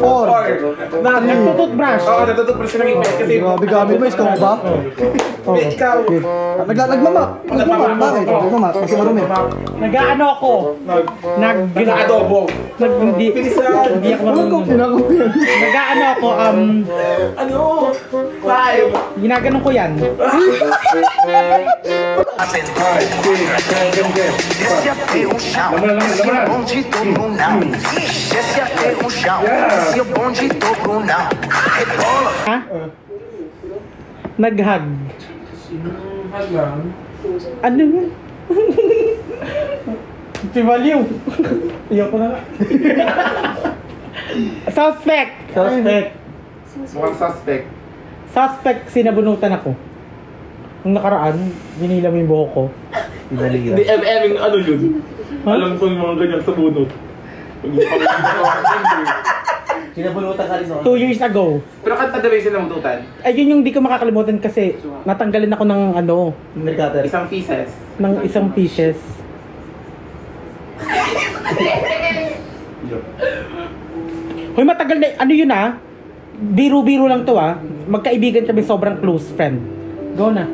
Or nagtututbrush. Oo, nagtututbrush ng ipin kasi... Grabe gamit mo, ikaw ba? Oo. Ikaw. Nagmama. Bakit? Nagmama, kasi marumi. Nag-ano ako? Nag-adobo. Hindi ako marunong. Nag-ano ako, Ano? Five. ginaganon ko yan. Desce até o chão, desce o bonde todo não. Desce até o chão, desce o bonde todo não. Rebola. Ha? Nag-hug. Ano yun? Tibaliw. Iyoko na nga. Suspect. Mukhang suspect. Suspect, sinabunutan ako. Nung nakaraan, binila mo yung buhok ko. Hindi, MM ano yun? Alam ko yung mga ganyan sa bunot. Sinabunutan ka rin ako. 2 years ago. Pero kanta na ba yung sinamututan? Ayun yung di ko makakalimutan kasi natanggalin ako ng ano, Isang pieces. ng isang pieces. Hoy, matagal na, ano yun ah? Biro-biro lang to ah. Magkaibigan kami, sobrang close friend. Go na.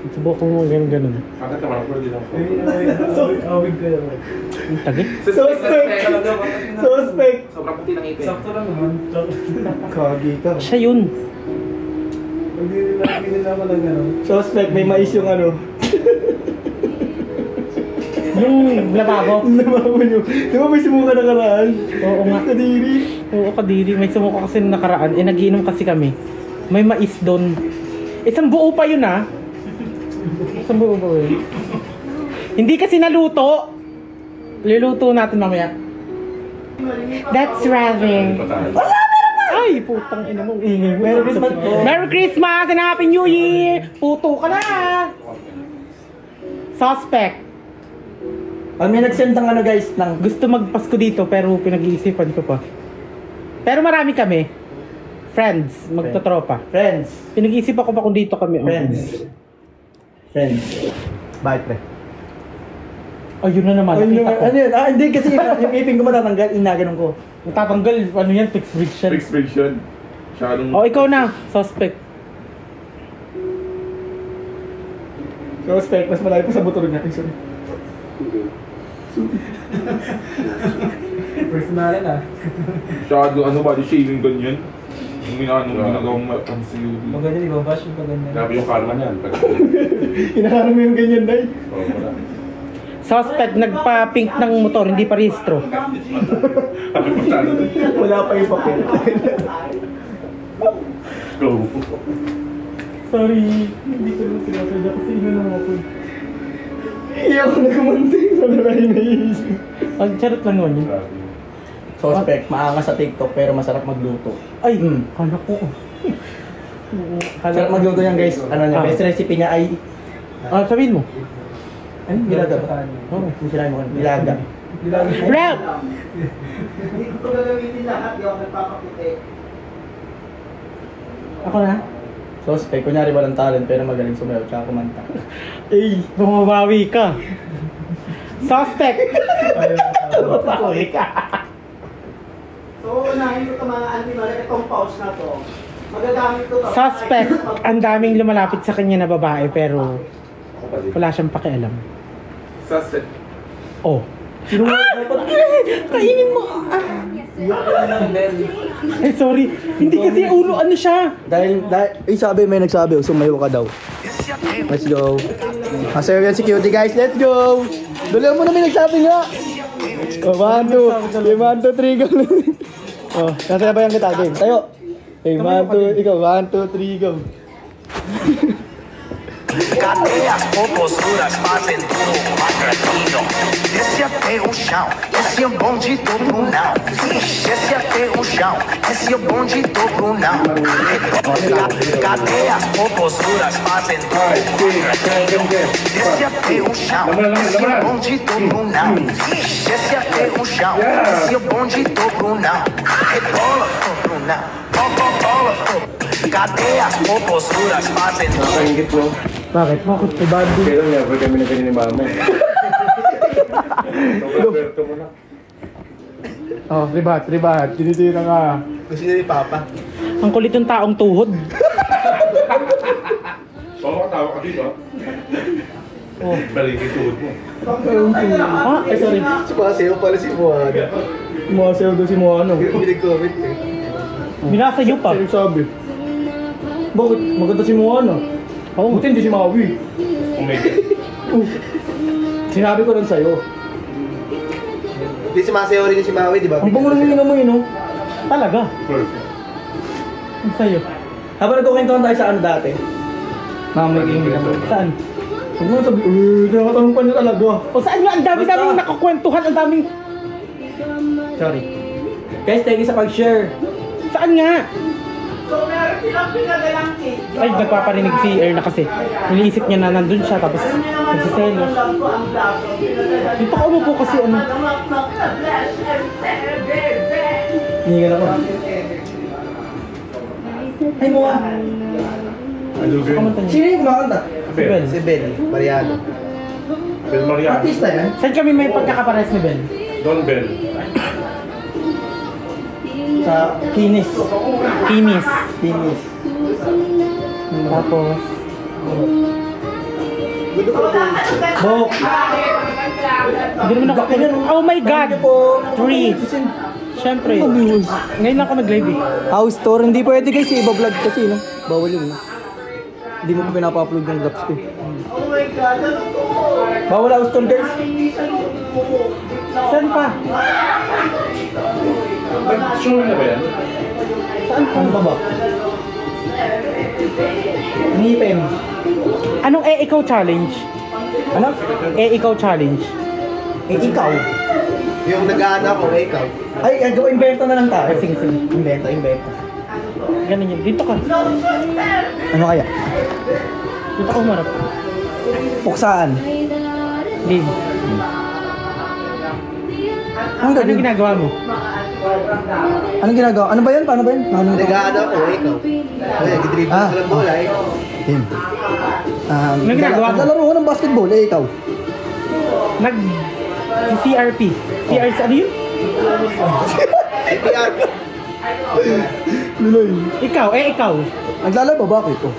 Subukan mo ganun-ganun. Bakit naman ako din ako? Awig ko naman. Ang tagit. Suspect! Sobrang puti ng ipin. Sakto lang naman. Kagi ka. Siya yun. Hindi nila ako lang ano. Suspect, may mais yung ano. Yung lababo. Lababo nyo. Di ba may sumuka na karaan? Oo nga. Kadiri. Oo, kadiri. May sumuko kasi nung nakaraan. Eh, nagiinom kasi kami. May mais doon. Isang buo pa yun ah. Isang buo pa yun. Hindi kasi naluto. Luluto natin mamaya. That's rather. Ay, putang ina mo. Merry Christmas po. Merry Christmas and Happy New Year! Puto ka na! Suspect. May nagsend ng ano guys, ng Gusto magpasko dito pero pinag-iisipan ko pa. Pero marami kami. Friends, magtotropa. friends. Pinag-iisip ako pa kung dito kami. Friends. Bye, pre. Ayun na naman, nakita ko. Ano yun? Hindi kasi yung ipin ko matatanggal, inaganon ko. Matatanggal, ano yan, fixed friction. Fixed friction. O, ikaw na, suspect. Suspect, mas malayo pa sa motor niya. Sorry. Personalan ah. Shadow, ano ba, di shaving ganyan? Yung ginagawang MCU. Maganda, di ba? Bash yung paganda. Grabe yung karma niyan. Inakarang mo yung ganyan, Day. Suspect, nagpa-pink ng motor, hindi pa rehistro. Wala pa yung papel. Go. Sorry, hindi ko lang sinasadya kasi inanong ako. Iyak ko na kumunting sa nalay na iisip. Ang charot lang naman yun. Suspect, maangas sa TikTok pero masarap magluto. Ay, kala ko. Masarap magluto yan guys. Ano niya, best recipe niya ay... Sabihin mo. Ano? Nilaga ba? Oo, yung sinabi mo. Nilaga. Rap! Hindi ko gagamitin lahat, di ako nagpapaputi. Ako na? Suspect, kunyari walang talent pero magaling sumayaw tsaka kumanta. Bumabawi ka. Suspect! Bumabawi ka. So, unahin ko ito mga animal, itong pouch na to. Magagamit ko to. Suspect, ang daming lumalapit sa kanya na babae pero wala siyang pakialam. Suspect. Oh. Kainin mo! Ay, sorry. Hindi kasi ulo, ano siya? Dahil, sabi, may nagsabi, sumayo ka daw. Let's go. Masayo yan si Cutie guys, let's go! Dali mo na may nagsabi nga! 1, 2, 3, go! Oh, nasayabayan kita, game. Tayo! 1, 2, ikaw, 1, 2, 3, go! Cadê as popozuras fazendo quadradinho? Desce até o chão, desce o bonde todo não. Desce até o chão, desce o bonde todo não. Cadê as popozuras fazendo quadradinho? Desce até o chão, desce o bonde todo não. Desce até o chão, desce o bonde todo não. Rebola todo não, bola. Cadê as popozuras fazendo? Nakahingit mo. Bakit? Bakit? Ibado. Pero never kami na ganyan ni mama. Roberto mo na. Oh, ribat. Tinitira ka. Gusto niya ni Papa. Ang kulit ng taong tuhod. Oo, katawa ka dito. Oh. Balik yung tuhod mo. Ah, sorry. Sumasayaw pala si Juan. Sumasayaw daw si Moano. Pinag-comment eh. Binasa niyo pa. Sino sabi? Bakit? Maganda si Moano. Oo. Buti hindi si Maui. Sinabi ko lang sa'yo. Hindi sumasayaw rin si Maui, di ba? Ang bango lang yung mo yun, no? Talaga. Perfect. Ang sayo. Habang nagkukwentuhan tayo sa ano dati. Mamay game naman. Saan? Huwag mo sabi, nakakatanong pa niya talaga. O saan nga? Ang dami-daming Basta. nakakwentuhan. Ang daming... Sorry. Guys, thank you sa pag-share. Saan nga? So, meron silang pinadalang cake. Ay, nagpaparinig si Air na kasi. Iniisip niya na nandun siya, tapos nagsiselos. Alam ko ang blaso. Pinadala Dito ka umupo kasi ano. Hindi ka na ko. Ay, Moa. Ano ba yun? Sino yung kumakanta? Si Bel. Si Ben, Mariano. Bel Mariano. Artista yan? Saan kami may pagkakapares ni Bel? Don Bel. Sa Kinis. Kinis. Kinis. Tapos... Bok. Hindi naman ako... Oh my God! Trees! Siyempre. Ngayon lang ako nag-live eh. House tour, hindi pwede guys, iba-vlog kasi, no? Bawal yun, no? Hindi mo pa pinapa-upload yung vlogs ko. Oh my God, ano to? Bawal house tour, guys. Saan pa? Nag-show na ba yan? Saan pa? Ano ba? Ngipin. Anong ikaw challenge? Ano? Ikaw challenge. Ikaw. Yung nag-aano ako, eh, ikaw. Ay, invento na lang tayo. Sige. Invento. Ganun yun. Dito ka. Ano kaya? Dito ka umarap. Puksaan. Game. Anong Anong ginagawa mo? Anong ginagawa? Ano ba yan? Paano ba yan? Paano ba? Nag-aano ako, eh, ikaw. Ay, nag-dribble Ah. ko lang bola, eh. Team. Anong ginagawa mo? Naglalaro ko ng basketball, ikaw. Nag... Si CRP. CRP, ano yun? CPR. Luloy. Ikaw, ikaw. Naglalaba, bakit? Oh.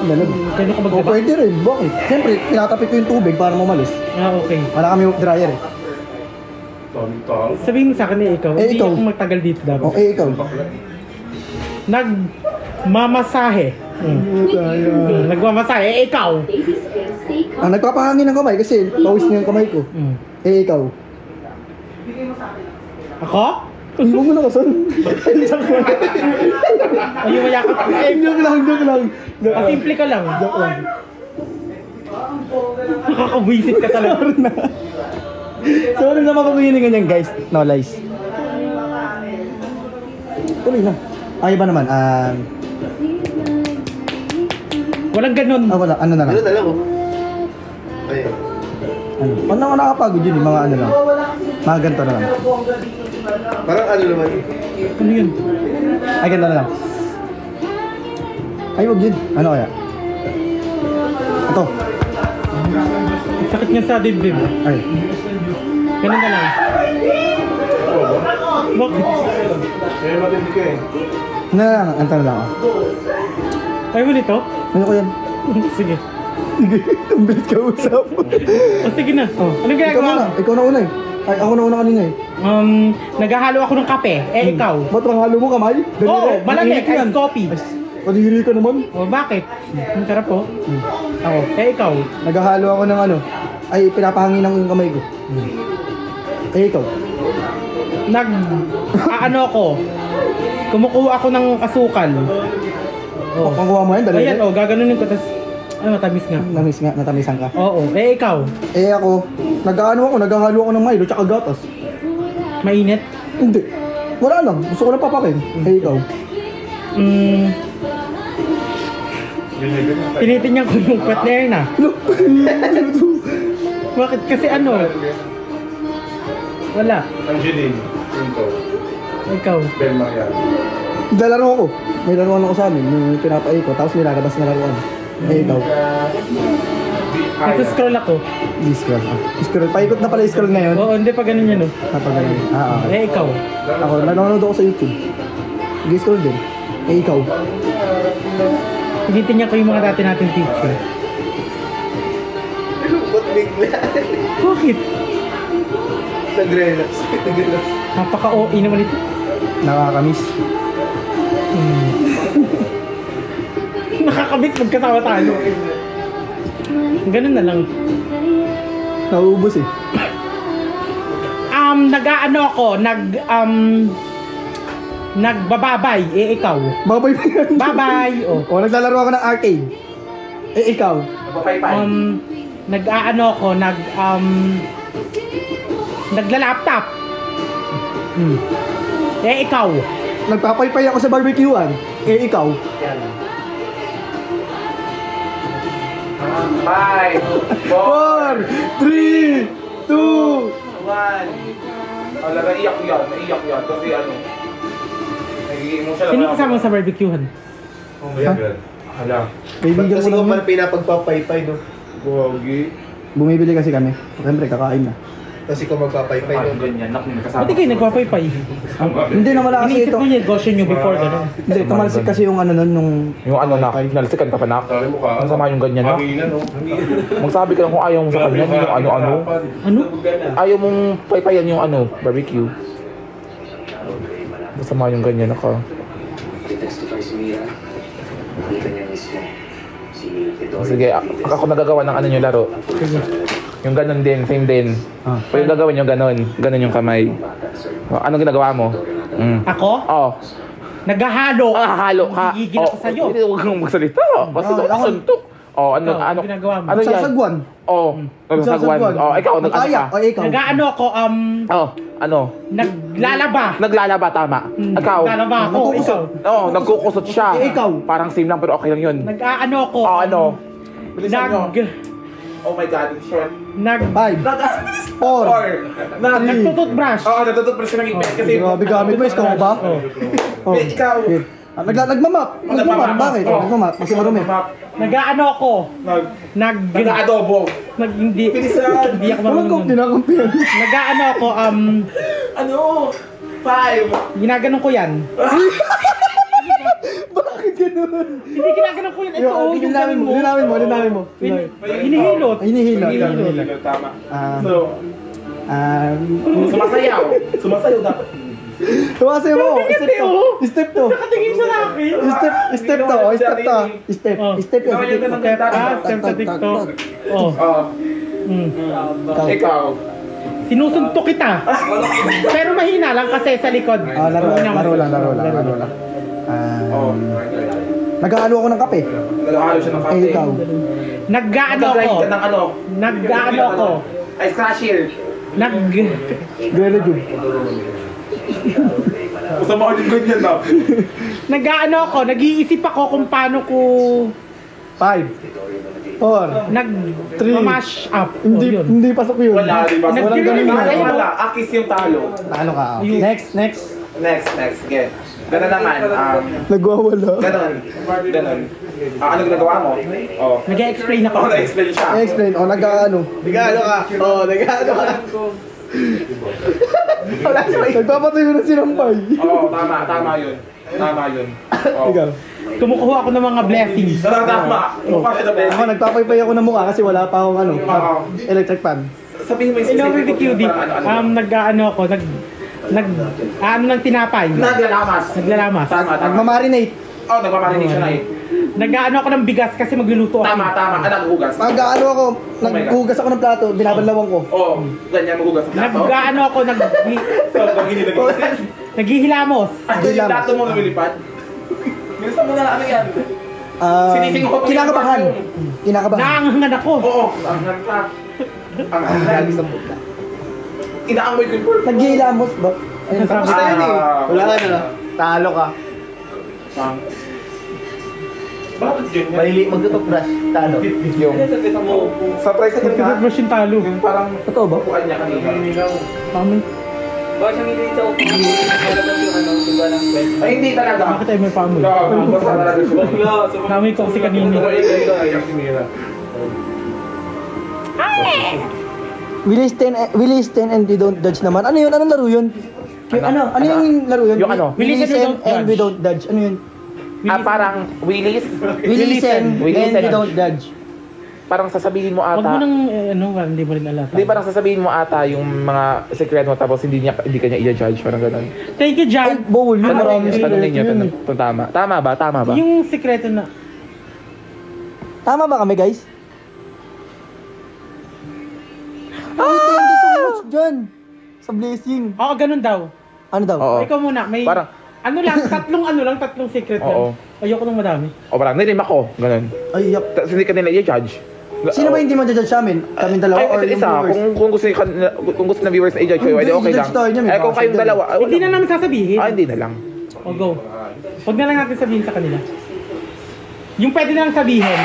Naglalaba. Kano ka Oh, maglaba? pwede rin. Bakit? Siyempre, tinatapik ko yung tubig para mamalis. Ah, okay. Wala kami dryer eh. Daming tao. Sabihin mo sa akin ikaw. Hindi ikaw. ako magtagal dito dapat. Oh, ikaw. Nagmamasahe. Nagmamasahe. Ikaw. Nagpapahangin ng kamay kasi pawis na yung kamay ko. Ikaw. Ako? Huwag mo na kasal. Ay, yung mayakap. Joke lang. Simple ka lang. Joke lang. Nakakabuisit ka talaga. Sorry na mapapaginingan yan guys. No lies. Tuloy na. Ay, ba naman? Walang ganun. Wala. Ano na lang? Ano na lang, oh. Ayun. Ano? Pag naman nakapagod yun, mga ano lang. Mga ganito na lang. Parang ano naman. Ano yun? Ay, ganito na lang. Ay, wag yun. Ano kaya? Ito. Sakit niya sa dibdib. Ay. Ganun na lang. Bakit? Eh, matindi ka eh. Ano na lang? Ito na lang. Ayaw mo nito? Ano ko yan? Sige. Ang bilis ka usap. O sige na. Anong Ikaw ginagawa? na. Ikaw na una eh. Ay, ako na una kanina eh. Naghahalo ako ng kape. Ikaw. Ba't ang halo mo kamay? Oo, malamig. Yan. Ice coffee. Kadiri ka naman. O bakit? Ang sarap po. Ako. Ikaw. Naghahalo ako ng ano. Ay, pinapahangin ng kamay ko. Ikaw. Ano ako? Kumukuha ako ng asukal. Oh. Panggawa mo yan, dali. Ayan, gaganunin ko. Tapos, matamis nga. Namis nga, natamisan ka. Oo. Ikaw. Ako, naghahalo ako ng Milo tsaka gatas. Mainit. Hindi. Wala lang, gusto ko lang papakin. Ikaw. Tinitingnan ko yung partner na. Bakit? Kasi ano? Wala. Angeline. Pinto. Ikaw. Bel Mariano. Dalaro ako. May laruan ako sa amin, yung pinapaay ko, tapos nilalabas na laruan. Ikaw. Nagsa-scroll ako. I-scroll. Scroll. Paikot na pala scroll ngayon. Oo, hindi pa ganun yan, oh. Napagaling. Okay. Eh, ikaw. Ako, nanonood ako sa YouTube. I-scroll din. Ikaw. Tinitingnan ko yung mga dati nating picture. Ba't bigla? Bakit? Nag-relax. Napaka-OA naman ito. Nakakamiss. Nakakabit magkasama tayo. Ganun na lang. Nauubos eh. Nag-aano ako, nagbababay, eh ikaw. Babay pa yan. Babay! Oh. O, naglalaro ako ng arcade. Eh, ikaw. Nag-aano ako, nagla-laptop. Eh ikaw. Nagpapaypay ako sa barbecuean. Eh, ikaw. 5, 4, 4, 3, 2, 1. Ala, naiyak yan. Kasi ano, nag-i-emotion Sino kasama sa barbecuehan? Oh my God. Hala. kaibigan Kasi ko ko lang. pala pinapagpapaypay, no? Gogi. Bumibili kasi kami. Siyempre, kakain na. Kasi ko magpapaypay, no? Ganyan, nakasama. Ba't kayo nagpapaypay? Hindi na wala kasi Iniisip ito. ko yung negosyo nyo before gano'n. Hindi, tumalsik kasi yung ano nun, nung... Yung ano na, nalasikan ka pa na. Ang sama yung ganyan na. Magsabi ka lang kung ayaw mo sa kanya, yung ano-ano. Ano? Ayaw mong paypayan yung ano, barbecue. Masama yung ganyan naka. Sige, ako nagagawa ng ano yung laro. Yung ganon din, same din. Pwede gagawin yung ganon. Ganon yung kamay. Anong ginagawa mo? Ako? Oo. Naghahalo. Halo ka. Gigigil ako sa'yo. Hindi, huwag kang magsalita. Kasi Oo, ako- suntok. Ano Ikaw, ano ginagawa mo? Ano yan? Sasagwan. Nagsasagwan. Ikaw, Nag-ayak. O, ikaw. Nag-aano ako, ano? naglalaba. Naglalaba, tama. Ikaw. Naglalaba ako, ikaw. Nagkukusot siya. Eh, ikaw. Parang same lang pero okay lang yun. Nag-aano ako. Ano? Bilisan nyo. Oh my God, it's short. 5, 4, nagtututbrush. Natutupres ka ng ipin kasi... Grabe gamit mo, ikaw ba? Oh. Ikaw. Okay. Nagmamap. Nagmamap. Bakit? Nagmamap. Kasi marumi. Nag-aano ako. Nag-adobo. Hindi ako Walang marunong. kinakampihan. Nag-aano ako, Ano? 5. ginaganon ko yan. Bakit ganun? Hindi ginaganon ko yan. Ito, yung Linawin mo. Linawin mo. Hinihilot. Hinihilot. Tama. So, Sumasayaw. Sumasayaw dapat. tumasin mo. Step to. Nakatingin siya sa akin. Step to. Step to. Step. Step yun. Step sa TikTok. Oh. Ikaw. Sinusuntok kita. Pero mahina lang kasi sa likod. Laro lang. Nag-aalo ako ng kape. Nag-ahalo siya ng kape. Eh, ikaw. Nag-aano ako. Nag-grind ka ng ano? Nag-aano ako. Ice crusher. Grelo June. Masama ko yung ganyan na. Nag-aano ako. Nag-iisip ako kung paano ko 5, 4, nag-mash up. Hindi pasok yun. Wala, di ba? Walang ganun Wala, na. wala. Akis yung talo. Ano ka? Next. Next. Sige. Ganun naman. Nagwawala. Ganon. Ano ginagawa mo? Nag-explain ako. Na-explain siya. Explain. Nag-aano. Nag-ano ka? Oo, nag-ano ka? Wala siya. Nagpapatayo ng sinampay. Tama yun. Ikaw. Kumukuha ako ng mga blessings. Tama. Ako, nagpapaypay ako ng mukha kasi wala pa akong electric fan. Sabihin mo yung Ino, specific QD. Nag-aano ako. Ano ng tinapay. Naglalamas. Tama. Nagmamarinate. Nagmamarinate siya na eh. Nag-aano ako ng bigas kasi magluluto ako. Tama. Naghugas. Nag-aano ako, naghugas ako ng plato, binabanlawan ko. Ganyan maghugas ng plato. Nag-aano ako, Naghihilamos. naghihilamos. Yung plato mo lumilipad. Minsan mo na ano yan. Sinisingkot mo yung Kinakabahan. Naangangan ako. Oo. Ang lagi sa puta. Inaamoy ko yung purple. Naghihilamos ba? Ayun, Sabi- tapos Ayun eh. Wala ka na. Talo ka. Bakit yun? Magtutupras. Talo. Yung surprise sa kanya. Nagtutubrush yung talo. Yung parang Totoo ba? upuan niya kanina. Tama. Ay, hindi talaga. Bakit tayo may paamoy? Basta talaga siya. Namoy ko kasi kanina. We listen and we don't judge naman. Ano yun? Anong laro yun? Ano yung laro yun? Yung ano? We listen and we don't judge. Ano yun? Parang Willis. We listen and we don't judge. Parang sasabihin mo Huwag mo ata. nang, hindi mo rin alata. Hindi, parang sasabihin mo ata yung mga secret mo tapos hindi ka niya i-judge. Parang ganun. Thank you, Ay, John. bawal yun. Marami Tanong ninyo, yun. tama. Tama ba? Tama ba? Yung sikreto na, Tama ba kami, guys? Ay, thank you so much, John. Sa blessing. oo, ganun daw. Ano daw? Oo. Ikaw muna, may, Parang- tatlong secret Oo. lang. Ayoko nang madami. O parang nilim ako. Ganun. Ay, yup. Tapos hindi ka nila i-judge. Sino ba hindi ma-judge sa amin? Kaming dalawa Ay, or yung isa. viewers? Kung gusto na viewers i-judge kayo, Hindi, edi okay lang. i-judge tayo niya, may Eh, kung basa kayong dyan. dalawa, Hindi na namin sasabihin. hindi na lang. O, go. Huwag na lang natin sabihin sa kanila. Yung pwede lang sabihin.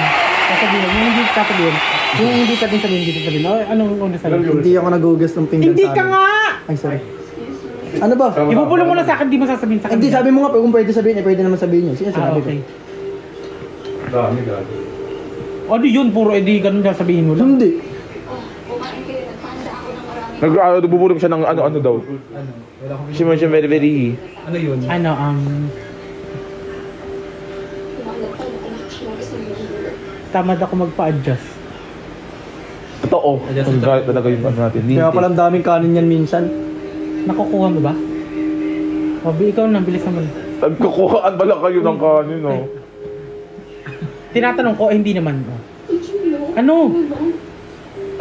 Sasabihin. Yung hindi sasabihin. Yung hindi natin sabihin, hindi sasabihin. O, anong una sabihin? Hindi ako nagugas ng pinggan Hindi sa ka amin. nga! Ay, sorry. Ano ba? Ibubulong mo lang sa akin, di mo sasabihin sa kanila. Hindi, sabi mo nga, kung pwede sabihin, pwede naman sabihin yun. Sige, sinabi okay. ko. Ano yun? Puro edi ganun sasabihin mo lang. Hindi. Bubulong siya ng ano daw. Siya very, very... Tamad ako magpa-adjust. Totoo. Ang galit talaga yung ano natin. Kaya palang daming kanin yan minsan. Nakukuha mo ba? Wabi, ikaw na, bilis naman. Nagkukuhaan pala kayo ng kanin, no? Tinatanong ko, hindi naman. Ano?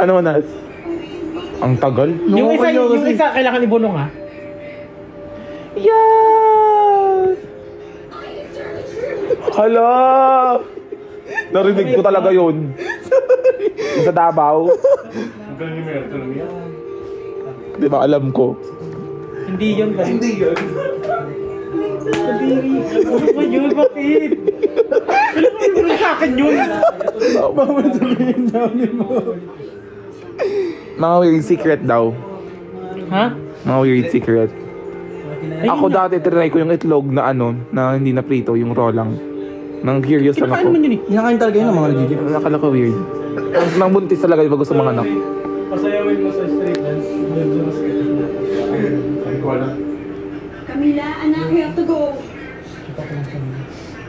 Ano, Nas? Ang tagal? Yung isa, kailangan ibulong ha? Yes! Hala! Narinig ko talaga yun. Sa Davao. Di ba alam ko? Hindi yun ba? Hindi yun. Kadiri. Ano ba yun? Bakit? Alam mo sa akin yun. Bawal sabihin namin mo. Mga weird secret daw. Ha? Mga weird secret. Ayun Ako na. dati trinay ko yung itlog na na hindi na prito, yung raw lang. Nang curious lang Kinakain ako. mo yun eh. Kinakain talaga yun ng mga nagigip. Nakala ko weird. Tapos nang buntis talaga yung bago sa mga anak. Pasayawin mo sa street dance. Camila, anak, we have to go.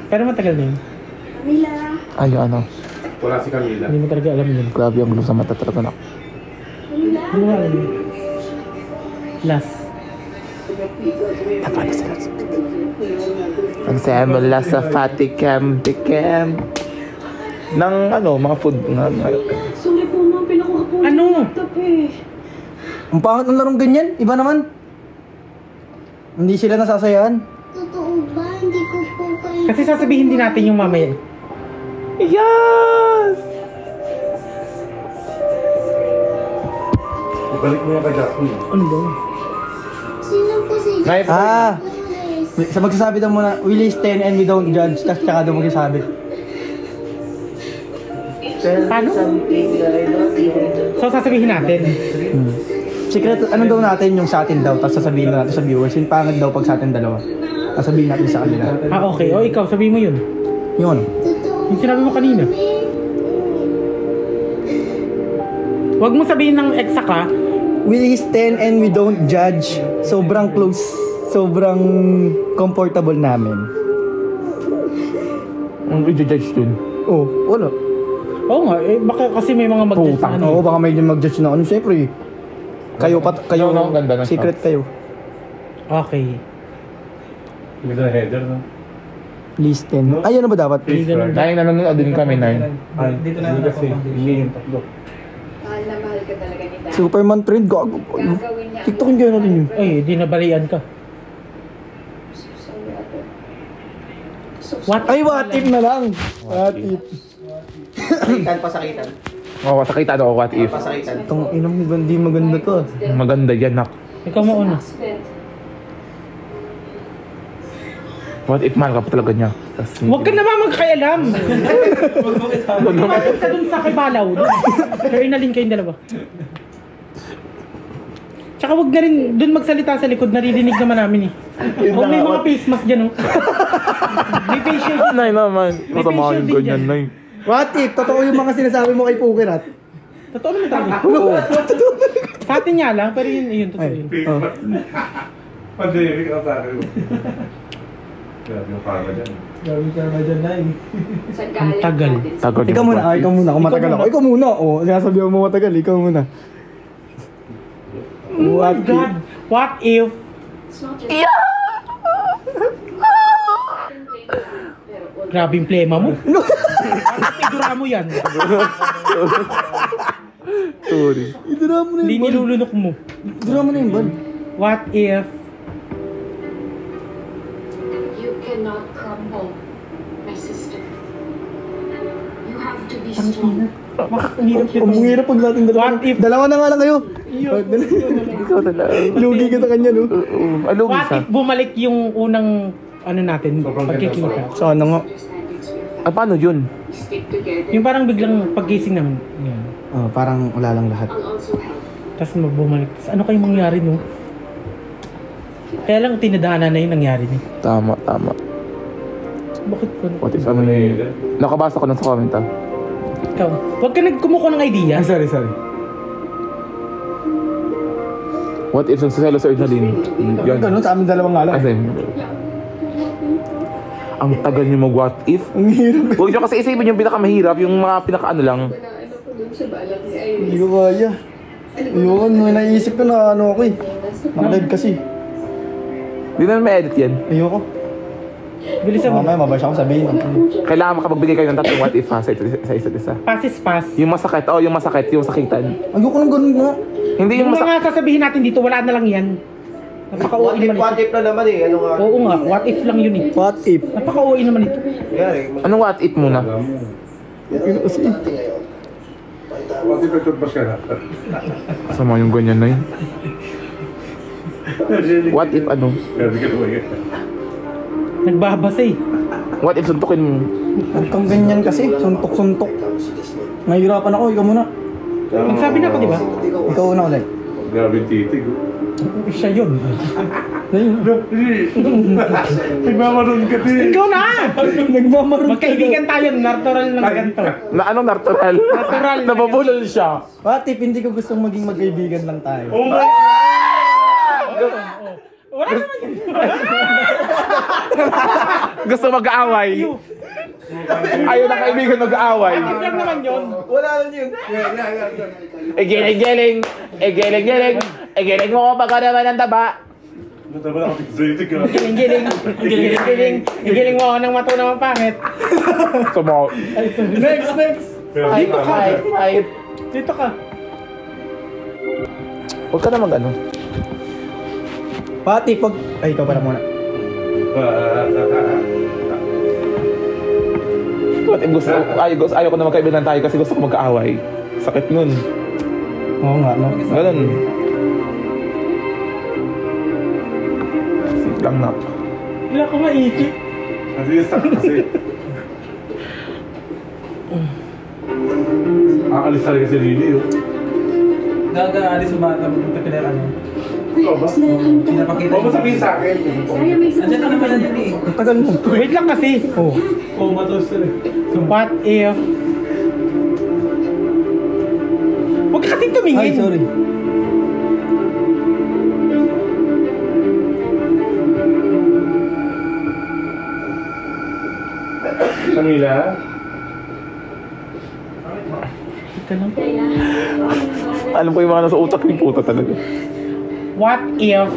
Pero matagal na yun. Camila. Ay, yung ano. Wala si Camila. Hindi mo talaga alam yun. Grabe ang gulo sa mata talaga na. Camila. Hindi mo alam yun. Last. Ang semula sa Faticam, Ticam. Ng mga food nga. Sorry po, ma'am. Pinakuha po. Ano? Laptop eh. Ang pangit ng larong ganyan. Iba naman. Hindi sila nasasayahan. Totoo ba? Hindi ko po kayo. Kasi sasabihin din natin yung mamaya. Yes! Ibalik mo yung kay Jasmine. Ano ba? Sino po si Ngayon, Sa magsasabi daw muna, we listen and we don't judge. Tapos tsaka daw magsasabi. Paano? So sasabihin natin. Secret, ano daw natin yung sa atin daw, tapos sasabihin na natin sa viewers. Yung pangit daw pag sa atin dalawa. Sasabihin natin sa kanila. Ah, okay. O ikaw, sabihin mo yun. Yung ano? Yung sinabi mo kanina. Huwag mo sabihin ng exa ka. We listen and we don't judge. Sobrang close. Sobrang comfortable namin. ang i-judge dun. Oh, wala. Oo nga, baka kasi may mga mag-judge na ano. Oo, baka may mag-judge na ano. Siyempre, kayo, kayo, No, ganda na siya. secret kayo. Okay. Ganda na header, no? Listen. Ay, ano ba dapat? Nine, nanonood din kami, Nine. Dito na kasi. Hindi yung tatlo. Mahal na mahal ka talaga ni Dad. Superman trend, gago. Gagawin niya. TikTokin kayo natin yun. Ay, di nabalian ka. Sorry, ate. What? Ay, what if na lang. What if? Pasakitan, pasakitan. Oo, sakita daw, what if. Pasakitan. Itong inang hindi maganda to. Maganda yan, nak. Ikaw mauna. What if mahal ka pa talaga niya? Tas, Huwag ka naman magkaialam. Tumating ka dun sa Kibalaw. Kaya inalin kayong dalawa. Tsaka huwag na rin dun magsalita sa likod. Naririnig naman namin eh. Huwag may mga face mask dyan oh. May facial din. Nay naman. May Masama facial yung din ganyan, yan. Nay. What if? Totoo yung mga sinasabi mo kay Pukirat. Totoo naman talaga. Sa atin nga lang, pero yun, totoo yun. Pandemic ang sabi mo. Grabe yung karma dyan. Ang tagal. Ikaw muna, ikaw muna. Kung matagal ako. Ikaw muna. Oh, sinasabihan mo matagal. Ikaw muna. Oh my God! What if... Grabe yung plema mo. Idura mo yan. Sorry. Idura mo na Hindi yung ball. nilulunok mo. Idura mo na yung ball. What if... You cannot crumble, my sister. You have to be strong. Bakit ang hirap Ang hirap pag natin dalawa. What if- Dalawa na nga lang kayo. Ikaw na lang. Lugi ka sa kanya, no? Oo. Alugi What siya. if bumalik yung unang ano natin, pagkikita? Sana nga. Ah, paano yun? Stick together. Yung parang biglang paggising namin. Yan. Oh, parang wala lang lahat. I'll also help. Tapos bumalik. Tapos ano kayong mangyari, no? Kaya lang tinadhana na yun nangyari niya. Tama. Bakit ko? What if ano yun? Nakabasa ko lang sa comment ah. Ikaw, huwag ka nagkumuko ng idea. Sorry. What if nagsaselo sa Ernaline? Yan. Ganun, sa amin dalawang nga lang. Kasi, ang tagal niyo mag-what if? Ang hirap. Huwag niyo kasi isipin yung pinakamahirap, yung mga pinaka-ano lang. Ano ko dun sa balak ni Hindi Iris. ko kaya. Ayoko, naisip ko na ano ako eh. Naka-live kasi. Hindi na ma-edit yan. Ayoko. Bilisan mo. Mamaya mabasa ako sabihin. Kailangan makapagbigay kayo ng tatlong what if ha, sa isa't isa. Pass is pass. Yung masakit, yung sakitan. Ayoko ng ganun nga. Hindi yung Yung masakit. mga sasabihin natin dito, wala na lang yan. Napaka-uwi naman ito. na naman eh. Ano nga? Oo nga, what if lang yun eh. What if? Napaka-uwi naman ito. Yari. Anong what if muna? What if nagtutbas ka na? Sama yung ganyan na yun. What if ano? Grabe ka naman yun. Nagbabasa eh. What if suntukin mo? Huwag kang ganyan kasi. Suntok-suntok. Nahihirapan ako. Ikaw muna. Nagsabi na ako, di ba? Ikaw una ulit. Grabe yung titig. Siya yun. Nagmamaroon ka din. Ikaw na! Nagmamaroon ka. Magkaibigan tayo, natural lang ganito. Na anong natural? Natural. Nababulol siya. What if hindi ko gustong maging magkaibigan lang tayo? Oh my Wala naman yun. Gusto mag-aaway. Ayaw na kaibigan mag-aaway. What if lang naman yun. Wala lang yun. Giling-giling. Giling mo ko pagka naman ng taba. Nataba na ako titig ka. Giling mo ako ng mato naman pangit. Sumo. Next! Dito ka. Ay. Dito ka. Huwag ka na mag-ano. What if pag... Ay, ikaw pala muna. What if ayaw ko na magkaibigan tayo kasi gusto ko mag-aaway. Sakit nun. Oo nga, no? Ganun. Sit lang na. Wala ko maisip. Kasi yung sakit kasi. Aalis talaga si Lily oh. Gagaalis sa bata pupunta ka ano. Ikaw ba? Pinapakita Huwag mo sabihin sa akin. Andiyan ka naman yan eh. Ang tagal mo. Wait lang kasi. Oh. Oo, matos ka rin. So what if... Huwag ka kasi tumingin. Ay, sorry. Camila? Ika lang. Alam ko yung mga nasa utak ni puta talaga. What if...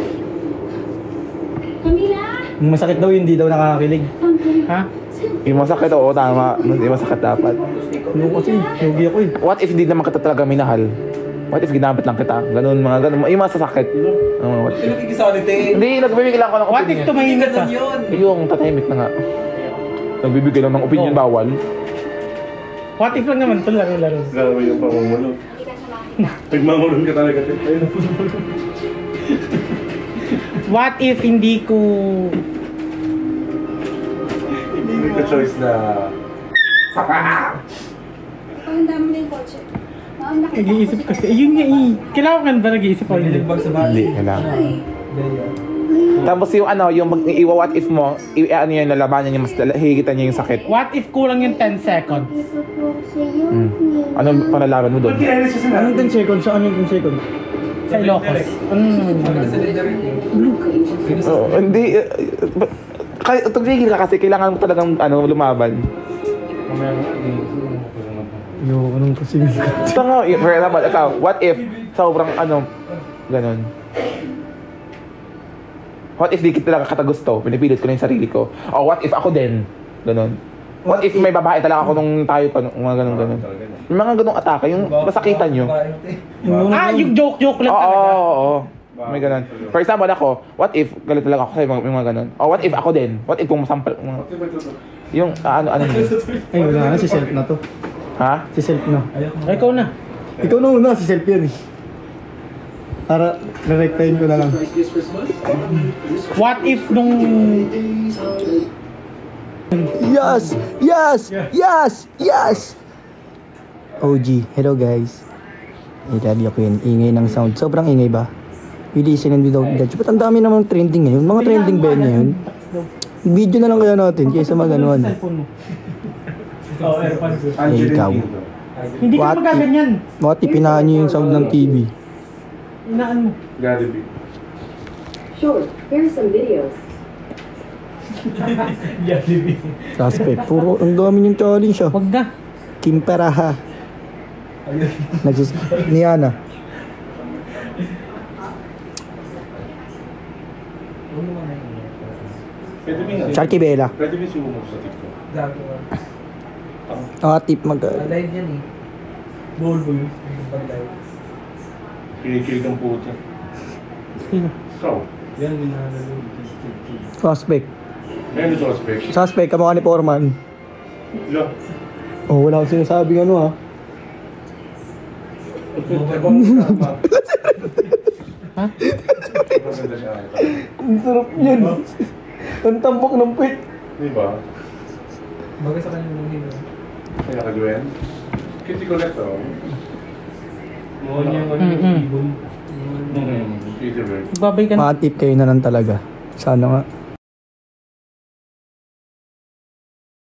Camila! Yung masakit daw, hindi daw nakakakilig. Ha? Yung masakit, oo, tama. Yung masakit dapat. Ano kasi, yogi ako eh. What if hindi naman kita talaga minahal? What if ginamit lang kita? Ganun, mga ganun. Yung masasakit. What if? Pinagkikisolite. Hindi, nagbibigay lang ako ng What if opinion. tumahimik ka? Yun. Yung tatahimik na nga. Nagbibigay lang ng opinion, bawal. What if lang naman ito, laro-laro. Grabe yung pamumulo. Nagmamulon ka talaga. Ayun. What if hindi ko... Hindi ka choice na... Pahanda mo na yung kotse. Mauna kita. Nag-iisip kasi. Ayun nga eh. Kailangan ka ba nag-iisip ako? Niligbag sa bahay. Hindi, kailangan. Ay, Tapos yung ano, yung what if mo, ano yun, lalabanan niya, mas higitan niya yung sakit. What if kulang yung 10 seconds? Anong panalaban mo doon? Anong 10 seconds? Saan yung 10 seconds? Sa Ilocos. Oo, hindi. Tumigil ka kasi kailangan mo talagang lumaban. Yo, anong kasi? So nga, for example, ikaw, what if sobrang ganun. What if di kita talaga katagusto, pinipilit ko na yung sarili ko. O what if ako din, ganun. What if may babae talaga ako nung tayo pa, mga ganun. Yung mga ganung atake, yung masakitan nyo. Yung joke lang Oo, talaga. oo. May ganun. For example ako, what if galit talaga ako sa'yo, yung mga ganun. O what if ako din? What if kung masampal, yung ano yun. Ay, wala na, si Self na to. Ha? Si Self na. Ay, ikaw na. Ikaw na una, si Self yan eh. Para, re-rectahin ko na lang. What if nung... Yes! Yes! Yes! Yes! OG, hello guys. I-love ko yun. Ingay ng sound. Sobrang ingay ba? We listen and without judge. Ba't ang dami namang trending ngayon? Mga trending ba yun ngayon? Video na lang kaya natin kaysa mag-anuan. Eh, ikaw. Hindi ka magaganyan. Bakit ipinahan niyo yung sound ng TV? Inaan mo. Sure, here's some videos. Suspect. Puro, ang dami niyong challenge ah. Wag na. Kim Paraha. Niana. Sharky Bella. Pwede ba sumumog sa TikTok? Tip mag... Live yan eh. Bolbo yun. Pag-live. Kinikilig ang puta. Sino? Ikaw. Yan, minahalo. Suspect. Meron suspect. Suspect, kamukha ni Foreman. Lo. Oh, wala akong sinasabing ano ah. Ha? Ang sarap yan. Ang tambok ng puwit. Di ba? Bagay sa kanya nung hino. Kaya nakagawin? Kitty ko na ito. Mukha niya yung ibon. Kitty bird. Babay ka na. Mga tip kayo na lang talaga. Sana nga.